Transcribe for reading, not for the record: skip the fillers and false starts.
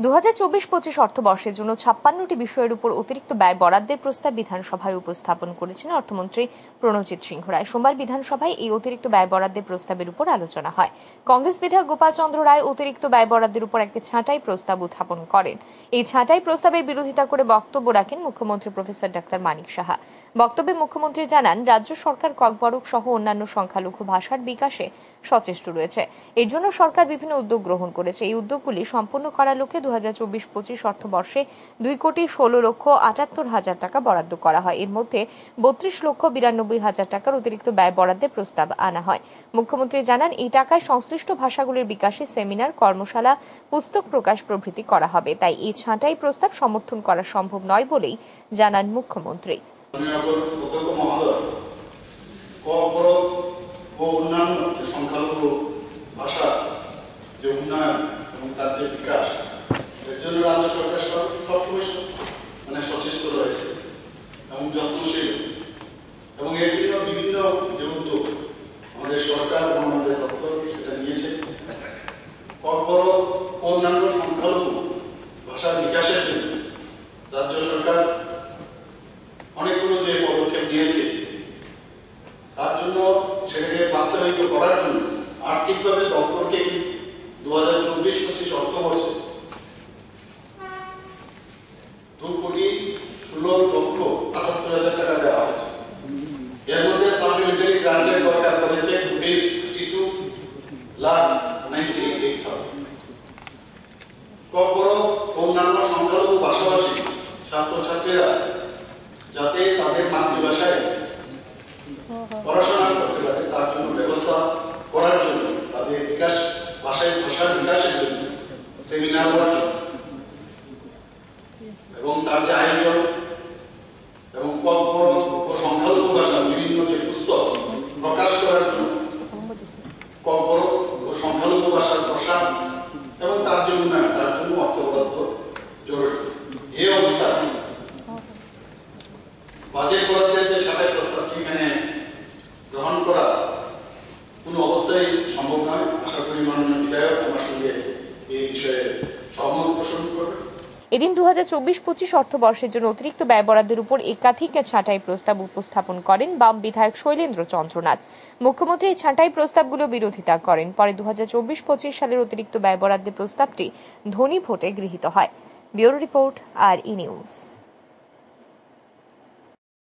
2024-25 অর্থবর্ষের জন্য 56টি বিষয়ের উপর অতিরিক্ত ব্যয় বরাদ্দের প্রস্তাব বিধানসভায় উপস্থাপন করেছেন অর্থমন্ত্রী প্রণজিৎ সিংহ রায়। সোমবার বিধানসভায় এই অতিরিক্ত ব্যয় বরাদ্দের প্রস্তাবের উপর আলোচনা হয়। কংগ্রেস বিধায়ক গোপাল চন্দ্র রায় অতিরিক্ত ব্যয় বরাদ্দের উপর একটি ছাঁটাই প্রস্তাব উত্থাপন করেন। এই ছাঁটাই প্রস্তাবের বিরোধিতা করে বক্তব্য রাখেন মুখ্যমন্ত্রী প্রফেসর ডাক্তার মানিক সাহা। বক্তব্যে মুখ্যমন্ত্রী জানান, রাজ্য সরকার ককবরক সহ অন্যান্য সংখ্যালঘু ভাষার বিকাশে সচেষ্ট রয়েছে। এর জন্য সরকার বিভিন্ন উদ্যোগ গ্রহণ করেছে। এই উদ্যোগগুলি সম্পন্ন করার লক্ষ্যে 2024-25 অর্থবর্ষে 2,16,78,000 টাকা বরাদ্দ করা হয়। এর মধ্যে 32,92,000 টাকার অতিরিক্ত ব্যয় বরাদ্দের প্রস্তাব আনা হয়। মুখ্যমন্ত্রী জানান, এই টাকায় সংশ্লিষ্ট ভাষাগুলির বিকাশে সেমিনার, কর্মশালা, পুস্তক প্রকাশ প্রভৃতি করা হবে। তাই এই ছাঁটাই প্রস্তাব সমর্থন করা সম্ভব নয় বলেই জানান মুখ্যমন্ত্রী। অন্যান্য যে সংখ্যালঘু ভাষা যে উন্নয়ন এবং তার যে বিকাশ, এর জন্য রাজ্য সরকার সবসময় সচেষ্ট রয়েছে এবং যত্নশীল, এবং এর জন্য বিভিন্ন যে উদ্যোগ আমাদের সরকার এবং আমাদের দপ্তর সেটা নিয়েছে। ককবরক ও অন্যান্য সংখ্যালঘু ভাষার বিকাশের জন্য রাজ্য সরকার অনেকগুলো যে পদক্ষেপ নিয়েছে, তার জন্য সেটাকে বাস্তবায়িত করার জন্য আর্থিকভাবে দপ্তরকে 2024-25 অর্থবর্ষে 2,16,78,000 টাকা দেওয়া হয়েছে। এর মধ্যে সাপ্লিমেন্টারি গ্রান্টের দরকার পড়েছে 2,32,98,000। ককবরক অন্যান্য সংখ্যালঘু ভাষাভাষী ছাত্রছাত্রীরা যাতে তাদের মাতৃভাষায় পড়াশোনা করতে পারে, তার জন্য ব্যবস্থা করার জন্য, তাদের বিকাশ ভাষার বিকাশের জন্য সেমিনার বর্জন এবং তার যে আয়োজন এবং ককবরক ও সংখ্যালঘু ভাষার বিভিন্ন যে পুস্তক প্রকাশ করার জন্য ককবরক ও সংখ্যালঘু ভাষার প্রসার এবং তার যে উন্নয়ন, তার জন্য অর্থ বরাদ্দ জরুরি। এই অবস্থায় বাজেট বরাদ্দের যে ছাঁটাই প্রস্তাব এখানে গ্রহণ করা কোনো অবস্থায় সম্ভব নয়। আশা করি মাননীয় বিধায়ক আমার সঙ্গে এই বিষয়ে সহমত পোষণ করবে। এদিন 2024-25 অর্থবর্ষের জন্য অতিরিক্ত ব্যয় বরাদ্দের উপর একাধিক ছাঁটাই প্রস্তাব উপস্থাপন করেন বাম বিধায়ক শৈলেন্দ্র চন্দ্রনাথ। মুখ্যমন্ত্রী এই ছাঁটাই প্রস্তাবগুলো বিরোধিতা করেন। পরে 2024-25 সালের অতিরিক্ত ব্যয় বরাদ্দের প্রস্তাবটি ধ্বনি ভোটে গৃহীত হয়। ব্যুরো রিপোর্ট, আর ই নিউজ।